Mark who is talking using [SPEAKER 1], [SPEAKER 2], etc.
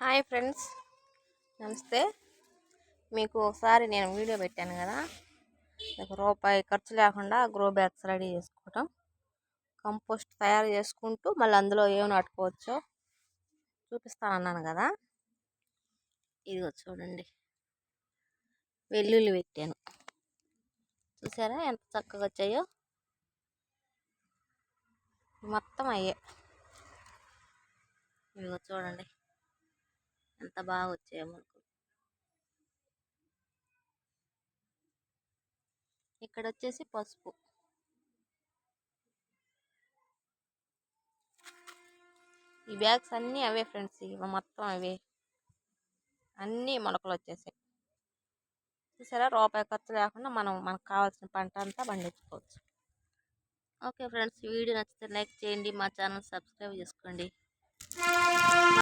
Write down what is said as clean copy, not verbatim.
[SPEAKER 1] Hi friends, నమస్తే. మీకు ఒకసారి నేను వీడియో పెట్టాను కదా, రూపాయి ఖర్చు లేకుండా గ్రో బ్యాగ్స్ రెడీ చేసుకోవటం, కంపోస్ట్ తయారు చేసుకుంటూ మళ్ళీ అందులో ఏమి నాటుకోవచ్చో చూపిస్తానన్నాను కదా. ఇదిగో చూడండి, వెల్లుల్లి పెట్టాను. చూసారా ఎంత చక్కగా వచ్చాయో. మొత్తం అయ్యే. ఇదిగో చూడండి ఎంత బాగా వచ్చాయో మనకు. ఇక్కడ వచ్చేసి పసుపు. ఈ బ్యాగ్స్ అన్నీ అవే ఫ్రెండ్స్, ఇవి మొత్తం అవే, అన్నీ మొలకలు వచ్చేసాయి. చూసారా, రూపాయి ఖర్చు లేకుండా మనకు కావాల్సిన పంట అంతా పండించుకోవచ్చు. ఓకే ఫ్రెండ్స్, వీడియో నచ్చితే లైక్ చేయండి, మా ఛానల్ సబ్స్క్రైబ్ చేసుకోండి.